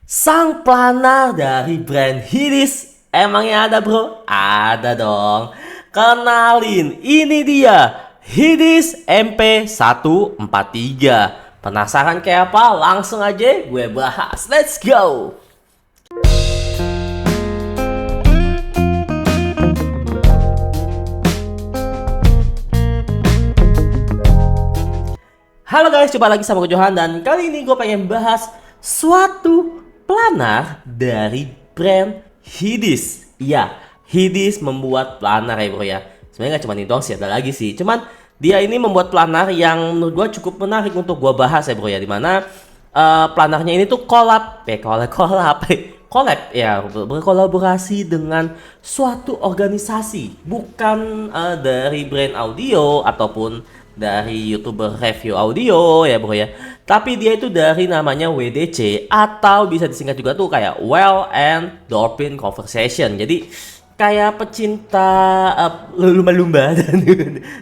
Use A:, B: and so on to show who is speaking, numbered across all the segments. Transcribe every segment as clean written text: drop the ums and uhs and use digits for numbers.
A: Sang planar dari brand Hidis. Emangnya ada bro? Ada dong. Kenalin, ini dia Hidis MP143. Penasaran kayak apa? Langsung aja gue bahas. Let's go. Halo guys, coba lagi sama gue Johan dan kali ini gue pengen bahas suatu planar dari brand Hidis. Iya, Hidis membuat planar ya bro ya. Sebenarnya nggak cuma ini doang sih, ada lagi sih. Cuman dia ini membuat planar yang menurut gue cukup menarik untuk gue bahas ya bro ya. Dimana planarnya ini tuh collab ya, berkolaborasi dengan suatu organisasi, bukan dari brand audio ataupun dari YouTuber review audio ya bro ya. Tapi dia itu dari namanya WDC atau bisa disingkat juga tuh kayak Well and Dolphin Conversation. Jadi kayak pecinta lumba-lumba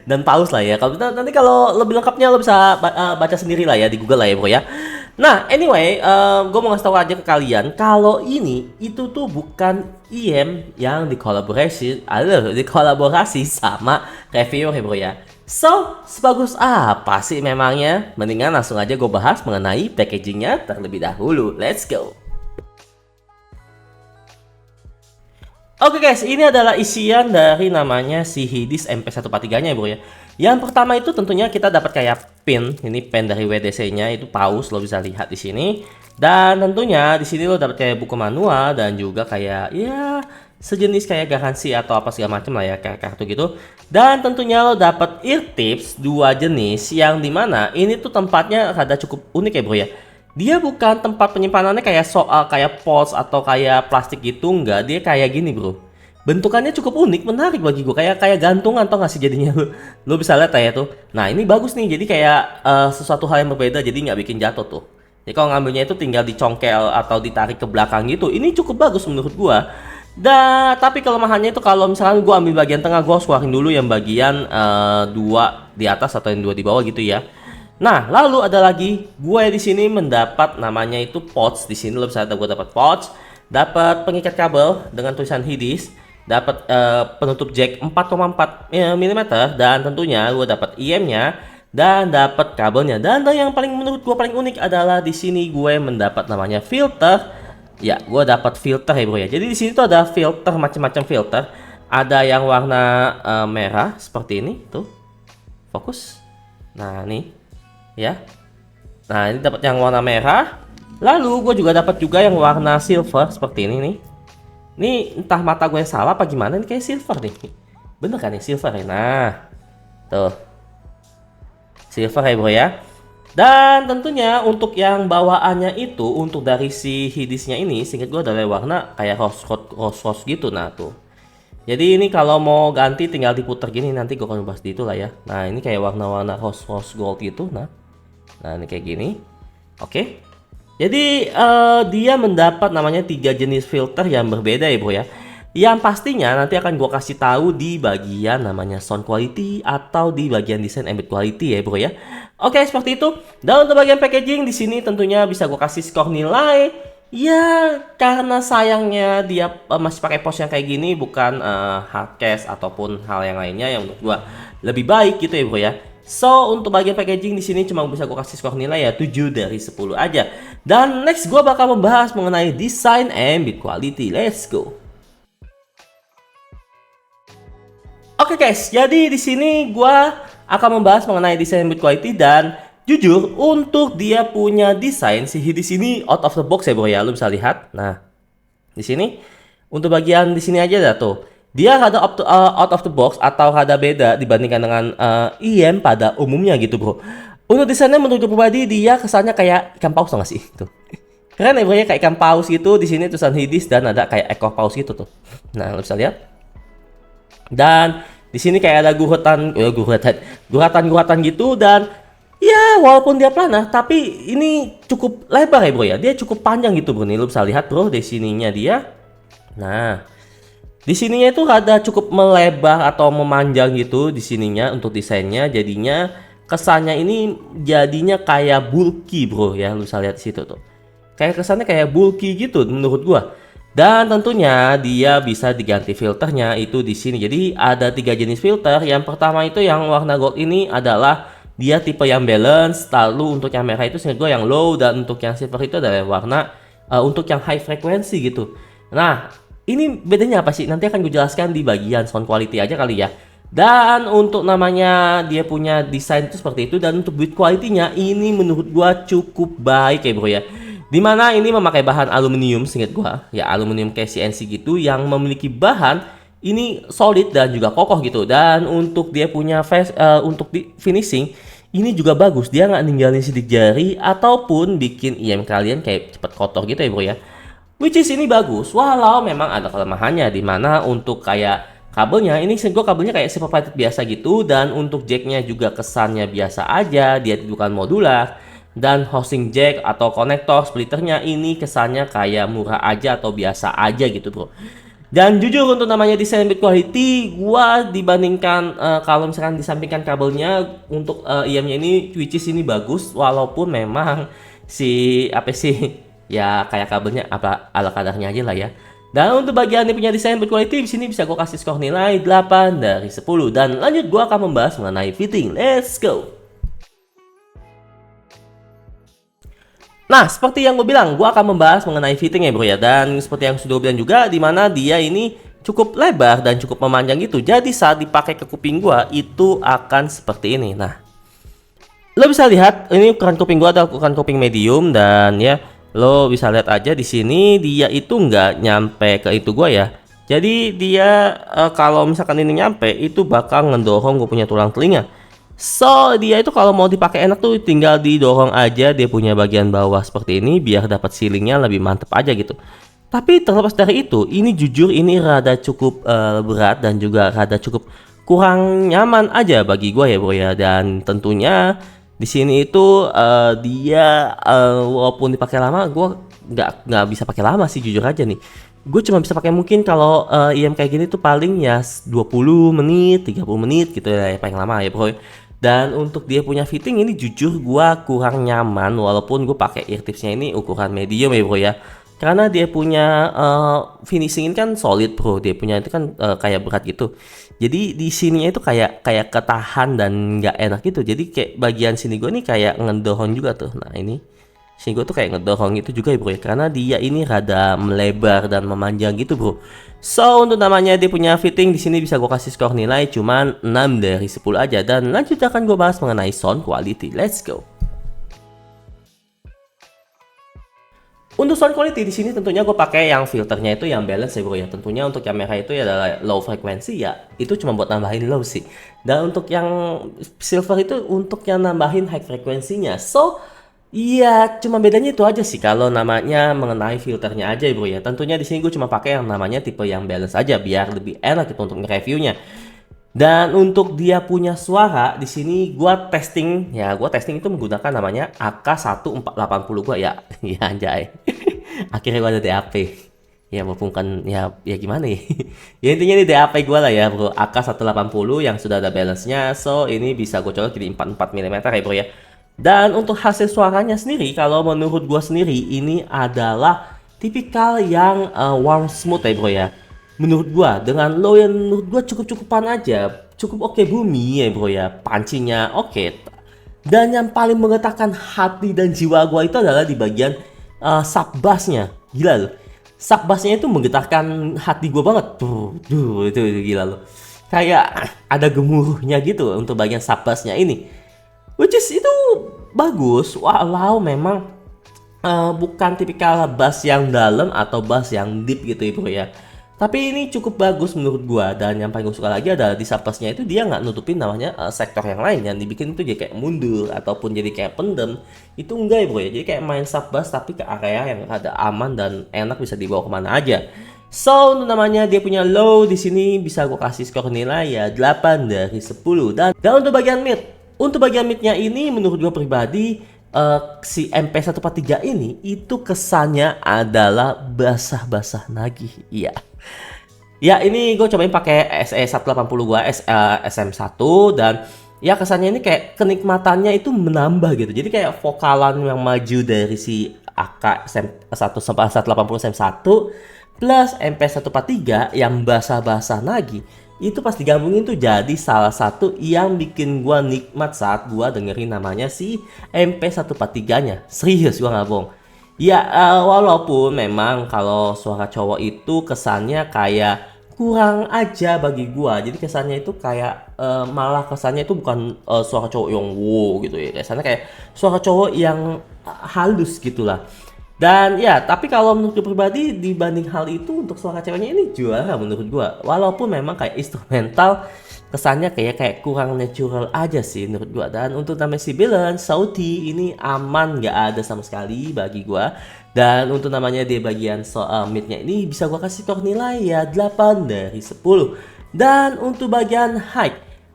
A: dan paus lah ya. Nanti kalau lebih lengkapnya lo bisa baca sendiri lah ya di Google lah ya bro ya. Nah, anyway, gue mau ngasih tahu aja ke kalian kalau ini itu tuh bukan IM yang dikolaborasi sama reviewer ya bro ya. So, sebagus apa sih memangnya? Mendingan langsung aja gue bahas mengenai packagingnya terlebih dahulu. Let's go. Oke guys, ini adalah isian dari namanya si Hidis MP143-nya ya bro ya. Yang pertama itu tentunya kita dapat kayak pin. Ini pin dari WDC-nya, itu paus, lo bisa lihat di sini. Dan tentunya di sini lo dapat kayak buku manual dan juga kayak ya sejenis kayak garansi atau apa segala macam lah ya, kayak kartu gitu. Dan tentunya lo dapat ear tips dua jenis yang dimana ini tuh tempatnya ada cukup unik ya bro ya. Dia bukan tempat penyimpanannya kayak soal kayak pouch atau kayak plastik gitu, enggak. Dia kayak gini bro. Bentukannya cukup unik, menarik bagi gue. Kayak gantungan atau nggak sih jadinya lo bisa lihat ya tuh. Nah ini bagus nih, jadi kayak sesuatu hal yang berbeda, jadi nggak bikin jatuh tuh. Jadi kalau ngambilnya itu tinggal dicongkel atau ditarik ke belakang gitu, ini cukup bagus menurut gue. Tapi kelemahannya itu kalau misalkan gue ambil bagian tengah, gue harus keluarin dulu yang bagian dua di atas atau yang dua di bawah gitu ya. Nah, lalu ada lagi gue di sini mendapat namanya itu pouch. Di sini lo bisa lihat gue dapat pouch, dapat pengikat kabel dengan tulisan Hidis, dapat penutup jack 4,4 mm dan tentunya gue dapat IM-nya dan dapat kabelnya. Dan yang paling menurut gue paling unik adalah di sini gue mendapat namanya filter. Ya, gue dapat filter ya bro ya. Jadi di sini tuh ada filter, macam-macam filter. Ada yang warna merah seperti ini tuh. Fokus. Nah, nih. Ya. Nah, ini dapat yang warna merah. Lalu gue juga dapat juga yang warna silver seperti ini nih. Ini entah mata gue yang salah apa gimana, ini kayak silver nih. Bener kan nih silver ya? Nah. Tuh. Silver ya bro ya. Dan tentunya untuk yang bawaannya itu, untuk dari si Hidisnya ini, singkat gue adalah warna kayak rose gitu. Nah tuh. Jadi ini kalau mau ganti tinggal diputar gini, nanti gue akan bahas di itu lah ya. Nah ini kayak warna-warna rose gold gitu. Nah ini kayak gini. Oke. Jadi dia mendapat namanya 3 jenis filter yang berbeda ya bro ya. Yang pastinya nanti akan gue kasih tahu di bagian namanya sound quality atau di bagian desain ambient quality ya bro ya. Oke, seperti itu. Dan untuk bagian packaging di sini tentunya bisa gue kasih skor nilai. Ya, karena sayangnya dia masih pakai pouch yang kayak gini, bukan hard case ataupun hal yang lainnya yang menurut gue lebih baik gitu ya bro ya. So, untuk bagian packaging di sini cuma bisa gue kasih skor nilai ya 7 dari 10 aja. Dan next gue bakal membahas mengenai desain ambient quality. Let's go. Oke guys, jadi di sini gua akan membahas mengenai desain ambient quality dan jujur untuk dia punya desain si Hidis ini out of the box ya bro ya, lu bisa lihat. Nah, di sini untuk bagian di sini aja dah tuh. Dia ada out of the box atau ada beda dibandingkan dengan IM pada umumnya gitu bro. Untuk desainnya menurut gue pribadi dia kesannya kayak ikan paus, tau gak sih? Tuh. Keren ya bro ya, kayak ikan paus gitu. Di sini tulisan Hidis dan ada kayak ekor paus gitu tuh. Nah, lu bisa lihat. Dan di sini kayak ada guratan gitu dan ya walaupun dia planar tapi ini cukup lebar ya bro ya. Dia cukup panjang gitu bro. Nih lu bisa lihat bro di sininya dia. Nah, di sininya itu ada cukup melebar atau memanjang gitu di sininya untuk desainnya. Jadinya kesannya ini jadinya kayak bulky bro ya. Lu bisa lihat di situ tuh. kayak kesannya kayak bulky gitu menurut gua. Dan tentunya dia bisa diganti filternya itu di sini. Jadi ada 3 jenis filter. Yang pertama itu yang warna gold ini adalah dia tipe yang balance. Lalu untuk yang merah itu seingat gue yang low, dan untuk yang silver itu adalah warna untuk yang high frequency gitu. Nah, ini bedanya apa sih? Nanti akan gue jelaskan di bagian sound quality aja kali ya. Dan untuk namanya dia punya desain itu seperti itu, dan untuk build quality-nya ini menurut gua cukup baik ya bro ya. Dimana ini memakai bahan aluminium seingat gua ya, aluminium kayak CNC gitu yang memiliki bahan ini solid dan juga kokoh gitu. Dan untuk dia punya untuk di finishing ini juga bagus, dia nggak ninggalin sidik jari ataupun bikin IM kalian kayak cepet kotor gitu ya bro ya. Which is ini bagus, walau memang ada kelemahannya, dimana untuk kayak kabelnya ini gue kabelnya kayak silver plated biasa gitu, dan untuk jacknya juga kesannya biasa aja, dia bukan modular. Dan housing jack atau konektor splitternya ini kesannya kayak murah aja atau biasa aja gitu bro. Dan jujur untuk namanya desain build quality, gua dibandingkan kalau misalkan disampingkan kabelnya untuk IM-nya ini, which is ini bagus, walaupun memang si apa sih ya kayak kabelnya apa ala kadarnya aja lah ya. Dan untuk bagian ini punya desain build quality, di sini bisa gua kasih skor nilai 8 dari 10. Dan lanjut gua akan membahas mengenai fitting. Let's go. Nah, seperti yang gue bilang, gue akan membahas mengenai fitting ya bro ya. Dan seperti yang sudah gue bilang juga, dimana dia ini cukup lebar dan cukup memanjang gitu. Jadi saat dipakai ke kuping gue, itu akan seperti ini. Nah, lo bisa lihat, ini ukuran kuping gue adalah ukuran kuping medium. Dan ya, lo bisa lihat aja di sini, dia itu nggak nyampe ke itu gue ya. Jadi dia kalau misalkan ini nyampe, itu bakal ngedorong gue punya tulang telinga. So dia itu kalau mau dipakai enak tuh tinggal didorong aja dia punya bagian bawah seperti ini biar dapat ceilingnya lebih mantep aja gitu. Tapi terlepas dari itu, ini jujur ini rada cukup berat dan juga rada cukup kurang nyaman aja bagi gue ya bro ya. Dan tentunya di sini itu dia walaupun dipakai lama, gue nggak bisa pakai lama sih jujur aja nih. Gue cuma bisa pakai mungkin kalau IM kayak gini tuh paling ya 20 menit, 30 menit gitu ya paling lama ya bro. Dan untuk dia punya fitting ini jujur gua kurang nyaman, walaupun gue pakai ear tipsnya ini ukuran medium ya bro ya. Karena dia punya finishing ini kan solid bro, dia punya itu kan kayak berat gitu. Jadi di sininya itu kayak ketahan dan nggak enak gitu. Jadi kayak bagian sini gue nih kayak ngedorong juga tuh. Nah ini sini gue tuh kayak ngedorong gitu juga ya bro ya, karena dia ini rada melebar dan memanjang gitu bro. So untuk namanya dia punya fitting di sini bisa gue kasih skor nilai cuman 6 dari 10 aja. Dan lanjut akan gue bahas mengenai sound quality. Let's go. Untuk sound quality di sini tentunya gue pakai yang filternya itu yang balance ya bro ya. Tentunya untuk yang merah itu ya adalah low frequency ya. Itu cuma buat nambahin low sih. Dan untuk yang silver itu untuk yang nambahin high frekuensinya. So iya, cuma bedanya itu aja sih kalau namanya mengenai filternya aja ya bro ya. Tentunya di sini gue cuma pakai yang namanya tipe yang balance aja biar lebih enak gitu untuk nge-reviewnya. Dan untuk dia punya suara di sini gua testing itu menggunakan namanya AK1480 gua ya. Ya anjay. Akhirnya gua ada DAP. Ya maupun kan ya gimana ya. Ya intinya ini DAP gua lah ya bro, AK180 yang sudah ada balance-nya. So ini bisa gue colok jadi 44 mm ya bro ya. Dan untuk hasil suaranya sendiri, kalau menurut gua sendiri ini adalah tipikal yang warm smooth ya bro ya. Menurut gua dengan low yang menurut gua cukup-cukupan aja, cukup oke bumi ya bro ya, pancinya oke. Dan yang paling menggetarkan hati dan jiwa gua itu adalah di bagian sub bassnya, gila loh. Sub bassnya itu menggetarkan hati gua banget, itu gila loh. Kayak ada gemuruhnya gitu untuk bagian sub bassnya ini. Which is itu bagus, walau memang bukan tipikal bass yang dalam atau bass yang deep gitu ya bro ya. Tapi ini cukup bagus menurut gua. Dan yang paling gue suka lagi adalah di sub bassnya itu dia nggak nutupin namanya sektor yang lain yang dibikin itu jadi kayak mundur ataupun jadi kayak pendem. Itu enggak ya bro ya, jadi kayak main sub bass tapi ke area yang ada aman dan enak bisa dibawa kemana aja. So untuk namanya dia punya low di sini bisa gue kasih skor nilai ya 8 dari 10. Dan untuk bagian mid, untuk bagian midnya ini menurut gue pribadi si MP143 ini itu kesannya adalah basah-basah nagih. Iya. Ya ini gue cobain pakai SE180 gue SM1 dan ya kesannya ini kayak kenikmatannya itu menambah gitu. Jadi kayak vokalan yang maju dari si AK 180 SM1 plus MP143 yang basah-basah lagi, itu pas digabungin tuh jadi salah satu yang bikin gua nikmat saat gua dengerin namanya si MP143-nya. Serius gua nggak bohong. Ya, walaupun memang kalau suara cowok itu kesannya kayak kurang aja bagi gua. Jadi kesannya itu kayak malah kesannya itu bukan suara cowok yang wow gitu ya. Kesannya kayak suara cowok yang halus gitulah. Dan ya, tapi kalau menurut gue pribadi dibanding hal itu untuk suara ceweknya ini juara menurut gua. Walaupun memang kayak instrumental kesannya kayak kurang natural aja sih menurut gua. Dan untuk nama si Belen Sauti ini aman, nggak ada sama sekali bagi gua. Dan untuk namanya di bagian soal midnya ini bisa gua kasih skor nilai ya 8 dari 10. Dan untuk bagian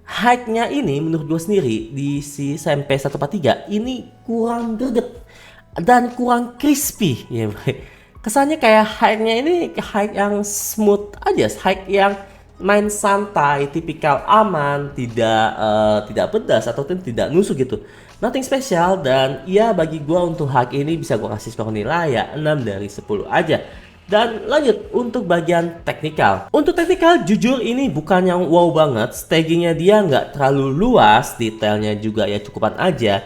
A: high-nya ini menurut gue sendiri di si SMP 143 ini kurang greget dan kurang crispy ya. Kesannya kayak high-nya ini high yang smooth aja, high yang main santai, tipikal aman, tidak pedas ataupun tidak nusuk gitu. Nothing special. Dan ya bagi gua untuk high ini bisa gua kasih skor nilai ya 6 dari 10 aja. Dan lanjut untuk bagian teknikal. Untuk teknikal jujur ini bukan yang wow banget. Stagingnya dia nggak terlalu luas, detailnya juga ya cukupan aja.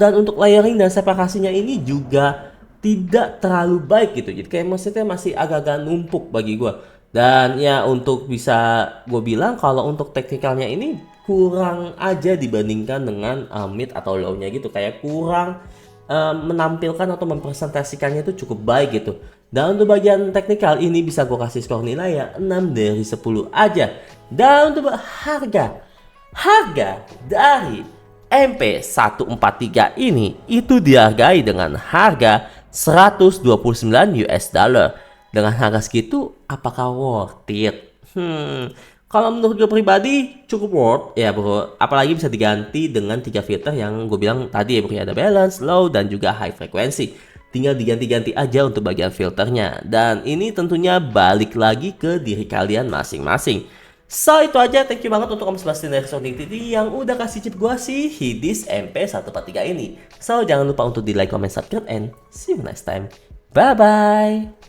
A: Dan untuk layering dan separasinya ini juga tidak terlalu baik gitu. Jadi kayak maksudnya masih agak-agak numpuk bagi gue. Dan ya untuk bisa gue bilang kalau untuk teknikalnya ini kurang aja dibandingkan dengan mid atau low-nya gitu. Kayak kurang menampilkan atau mempresentasikannya itu cukup baik gitu. Dan untuk bagian teknikal ini bisa gue kasih skor nilai ya 6 dari 10 aja. Dan untuk harga dari MP143 ini itu dihargai dengan harga 129 US dollar. Dengan harga segitu apakah worth it? Kalau menurut gue pribadi cukup worth ya bro. Apalagi bisa diganti dengan 3 filter yang gue bilang tadi ya bro. Ada balance, low, dan juga high frequency. Tinggal diganti-ganti aja untuk bagian filternya. Dan ini tentunya balik lagi ke diri kalian masing-masing. So itu aja, thank you banget untuk Om Sebastian dari Sounding TV yang udah kasih chip gua si Hidis MP143 ini. So jangan lupa untuk di like, comment, subscribe, and see you next time. Bye bye.